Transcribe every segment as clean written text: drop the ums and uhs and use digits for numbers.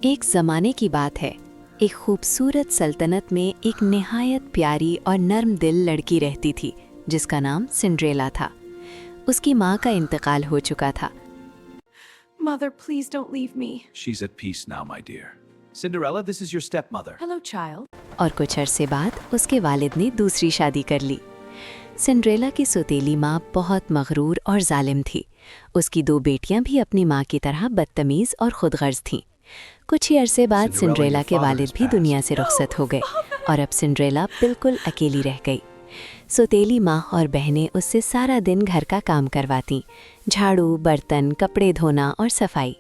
एक ज़माने की बात है। एक खूबसूरत सल्तनत में एक निहायत प्यारी और नर्म दिल लड़की रहती थी जिसका नाम सिंड्रेला था। उसकी माँ का इंतकाल हो चुका था। Mother, please don't leave me. She's at peace now, my dear. Cinderella, this is your stepmother. Hello, child. और कुछ अरसे बाद उसके वालिद ने दूसरी शादी कर ली। सिंड्रेला की सौतेली माँ बहुत मगरूर और जालिम थी। उसकी दो बेटियां भी अपनी माँ की तरह बदतमीज और खुदगर्ज थीं। कुछ ही अरसे बाद सिंड्रेला के वालिद भी दुनिया से रुखसत हो गए और अब सिंड्रेला बिल्कुल अकेली रह गई। सौतेली माँ और बहनें उससे सारा दिन घर का काम करवातीं, झाड़ू, बर्तन, कपड़े धोना और सफाई।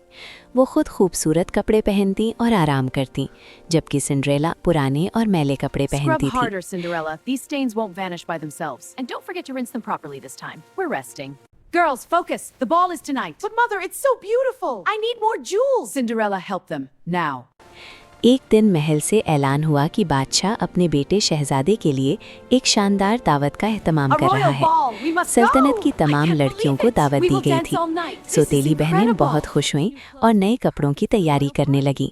वो खुद खूबसूरत कपड़े पहनती और आराम करती, जबकि सिंड्रेला पुराने और मैले कपड़े पहनती Scrub harder, थी। Cinderella. These stains won't vanish by themselves. And don't forget to rinse them properly this time. We're resting. Girls, focus. The ball is tonight. But mother, it's so beautiful. I need more jewels. Cinderella, help them. Now. एक दिन महल से ऐलान हुआ कि बादशाह अपने बेटे शहजादे के लिए एक शानदार दावत का एहतमाम A कर रहा royal है। ball. We must सल्तनत go. की तमाम I can't लड़कियों believe को it. दावत We दी will गई dance थी। all night. This सौतेली is बहनें incredible. बहुत खुश हुईं और नए कपड़ों की तैयारी करने लगीं।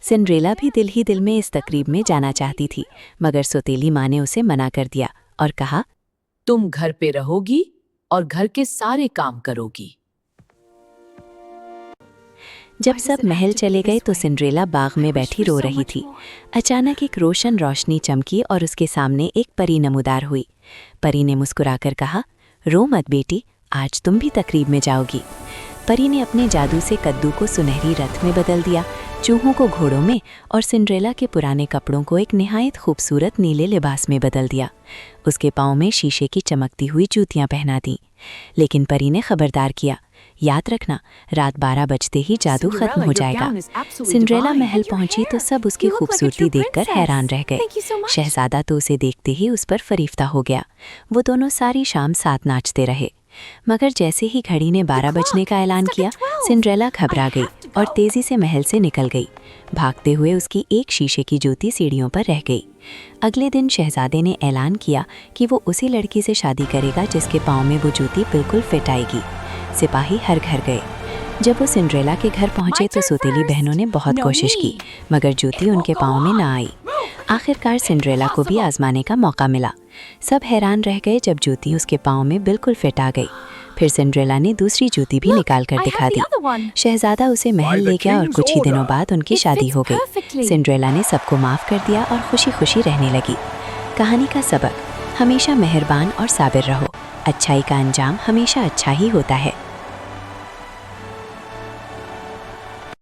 सिंड्रेला भी दिल ही दिल में इस तकरीब में जाना चाहती थी, मगर सौतेली माँ ने उसे मना कर दिया और कहा, तुम घर पे रहोगी और घर के सारे काम करोगी। जब सब महल चले गए तो सिंड्रेला बाग में बैठी रो रही थी। अचानक एक रोशन रोशनी चमकी और उसके सामने एक परी नमूदार हुई। परी ने मुस्कुराकर कहा, रो मत बेटी, आज तुम भी तकरीब में जाओगी। परी ने अपने जादू से कद्दू को सुनहरी रथ में बदल दिया, चूहों को घोड़ों में और सिंड्रेला के पुराने कपड़ों को एक निहायत खूबसूरत नीले लिबास में बदल दिया। उसके पाँव में शीशे की चमकती हुई जूतियाँ पहना दी। लेकिन परी ने खबरदार किया, याद रखना, रात 12 बजते ही जादू खत्म हो जाएगा। सिंड्रेला महल पहुंची तो सब उसकी खूबसूरती देखकर हैरान रह गए। शहजादा तो उसे देखते ही उस पर फरीफ्ता हो गया। वो दोनों सारी शाम साथ नाचते रहे। मगर जैसे ही घड़ी ने 12 बजने का ऐलान किया, सिंड्रेला घबरा गई और तेजी से महल से निकल गई। भागते हुए उसकी एक शीशे की जूती सीढ़ियों पर रह गई। अगले दिन शहजादे ने ऐलान किया कि वो उसी लड़की से शादी करेगा जिसके पाँव में वो जूती बिल्कुल फिट आएगी। सिपाही हर घर गए। जब वो सिंड्रेला के घर पहुंचे तो सौतेली बहनों ने बहुत कोशिश की, मगर जूती उनके पाँव में ना आई। आखिरकार सिंड्रेला को भी आजमाने का मौका मिला। सब हैरान रह गए जब जूती उसके पाँव में बिल्कुल फिट आ गई। फिर सिंड्रेला ने दूसरी जूती भी निकाल कर दिखा दी। शहजादा उसे महल ले गया और कुछ ही दिनों बाद उनकी शादी हो गई। सिंड्रेला ने सबको माफ़ कर दिया और खुशी खुशी रहने लगी। कहानी का सबक, हमेशा मेहरबान और साबिर रहो। अच्छाई का अंजाम हमेशा अच्छा ही होता है।